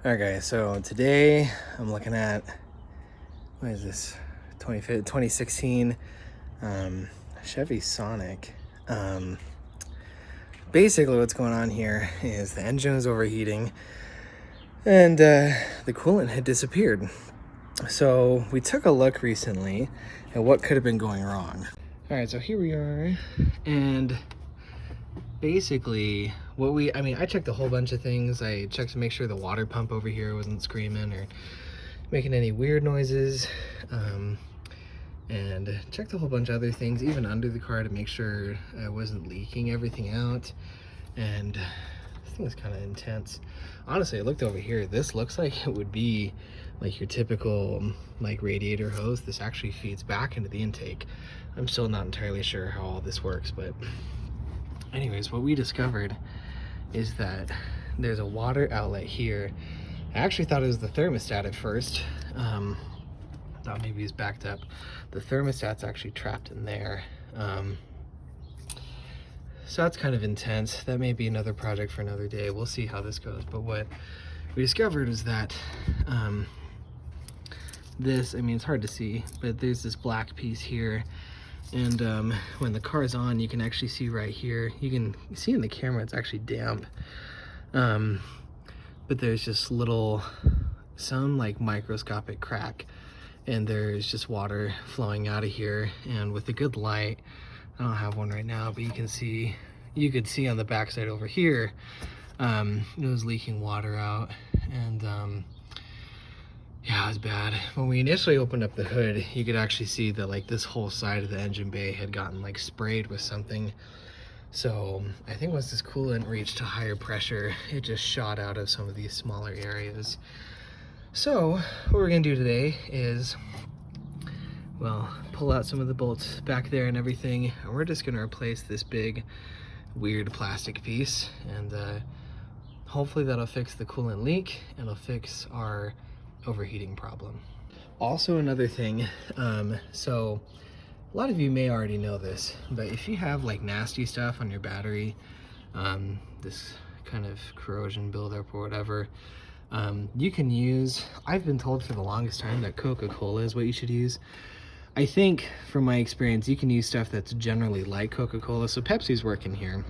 All right, guys, so today I'm looking at, what is this, 2016 Chevy Sonic. Basically what's going on here is the engine is overheating and the coolant had disappeared. So we took a look recently at what could have been going wrong. All right, so here we are, and basically I checked a whole bunch of things. I checked to make sure the water pump over here wasn't screaming or making any weird noises, and checked a whole bunch of other things, even under the car, to make sure I wasn't leaking everything out. And this thing is kind of intense. Honestly, I looked over here. This looks like it would be like your typical like radiator hose. This actually feeds back into the intake. I'm still not entirely sure how all this works, but anyways, what we discovered is that there's a water outlet here. I actually thought it was the thermostat at first. Thought maybe it's backed up. The thermostat's actually trapped in there. So that's kind of intense. That may be another project for another day. We'll see how this goes. But what we discovered is that it's hard to see, but there's this black piece here. And when the car's on, you can actually see right here. You can see in the camera it's actually damp. But there's just some like microscopic crack, and there's just water flowing out of here. And with a good light, I don't have one right now, but you could see on the backside over here, it was leaking water out. And yeah, it was bad. When we initially opened up the hood, you could actually see that like this whole side of the engine bay had gotten like sprayed with something. So I think once this coolant reached a higher pressure, it just shot out of some of these smaller areas. So what we're gonna do today is, well, pull out some of the bolts back there and everything, and we're just gonna replace this big weird plastic piece, and hopefully that'll fix the coolant leak and it'll fix our overheating problem. Also, another thing, so a lot of you may already know this, but if you have like nasty stuff on your battery, this kind of corrosion buildup or whatever, you can use, I've been told for the longest time that Coca-Cola is what you should use. I think from my experience, you can use stuff that's generally like Coca-Cola, so Pepsi's working here.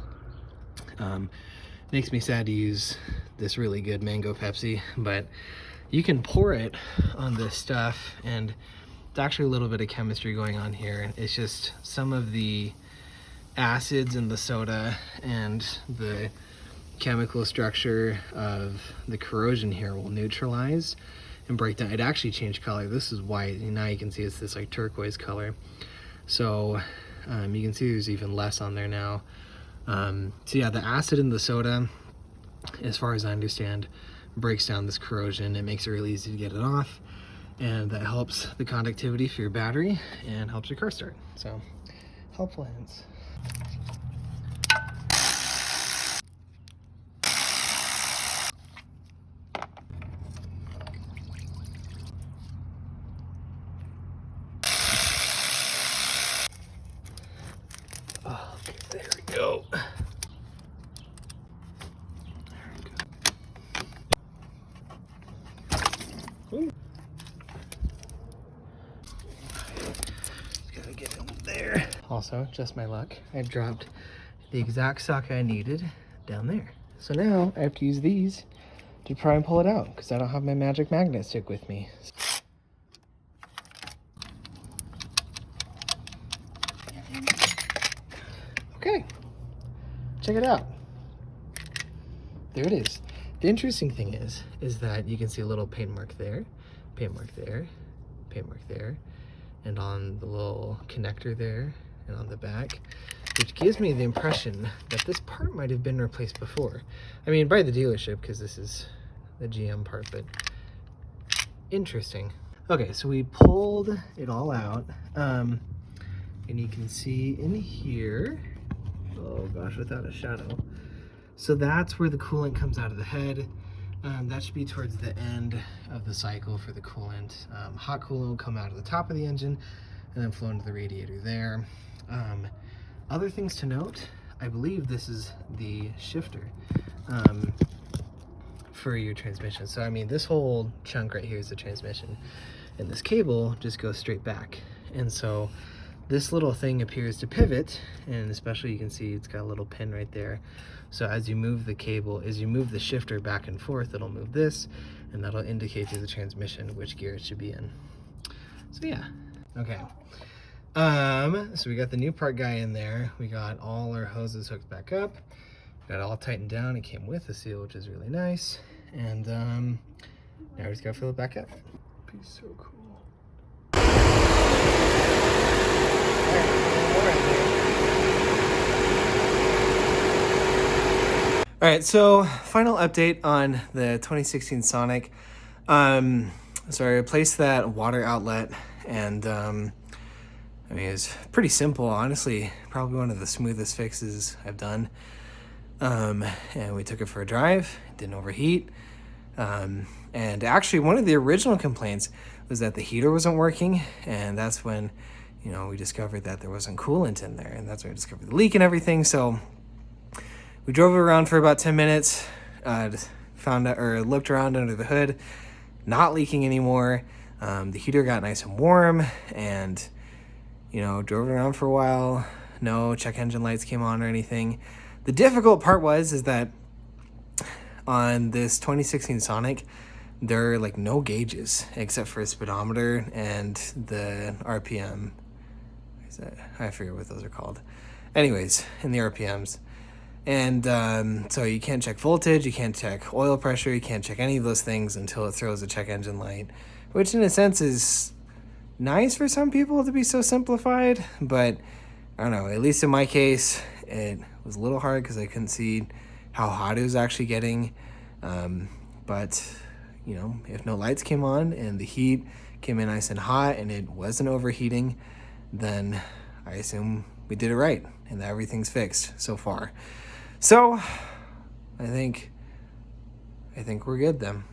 Makes me sad to use this really good mango Pepsi, but you can pour it on this stuff, and it's actually a little bit of chemistry going on here. It's just some of the acids in the soda and the chemical structure of the corrosion here will neutralize and break down. It actually changed color. This is white, and now you can see it's this like turquoise color. So you can see there's even less on there now. So yeah, the acid in the soda, as far as I understand, breaks down this corrosion. It makes it really easy to get it off, and that helps the conductivity for your battery and helps your car start. So helpful hints. Oh, okay, there we go. Ooh. Just gotta get in there. Also, just my luck, I dropped the exact socket I needed down there. So now I have to use these to try and pull it out, because I don't have my magic magnet stick with me. Okay, check it out. There it is. The interesting thing is that you can see a little paint mark there, paint mark there, paint mark there, and on the little connector there, and on the back, which gives me the impression that this part might have been replaced before. I mean, by the dealership, because this is the GM part, but interesting. Okay, so we pulled it all out, and you can see in here, oh gosh, without a shadow. So that's where the coolant comes out of the head. That should be towards the end of the cycle for the coolant. Hot coolant will come out of the top of the engine and then flow into the radiator there. Other things to note, I believe this is the shifter. for your transmission. So I mean, this whole chunk right here is the transmission, and this cable just goes straight back. And so this little thing appears to pivot, and especially you can see it's got a little pin right there. So as you move the cable, as you move the shifter back and forth, it'll move this, and that'll indicate to the transmission which gear it should be in. So yeah, okay. So we got the new part guy in there. We got all our hoses hooked back up. Got it all tightened down. It came with the seal, which is really nice. And now we just gotta fill it back up. Be so cool. All right, so final update on the 2016 Sonic. So I replaced that water outlet, and I mean, it's pretty simple, honestly. Probably one of the smoothest fixes I've done. And we took it for a drive. It didn't overheat. And actually, one of the original complaints was that the heater wasn't working, and that's when, you know, we discovered that there wasn't coolant in there, and that's when we discovered the leak and everything. So we drove it around for about 10 minutes, found out, or looked around under the hood, not leaking anymore. The heater got nice and warm, and, you know, drove it around for a while. No check engine lights came on or anything. The difficult part is that on this 2016 Sonic, there are like no gauges except for a speedometer and the RPM. I forget what those are called. Anyways, in the RPMs. And so you can't check voltage, you can't check oil pressure, you can't check any of those things until it throws a check engine light, which in a sense is nice for some people to be so simplified, but I don't know, at least in my case, it was a little hard because I couldn't see how hot it was actually getting. But, you know, if no lights came on and the heat came in nice and hot and it wasn't overheating, then I assume we did it right and that everything's fixed so far. So I think we're good then.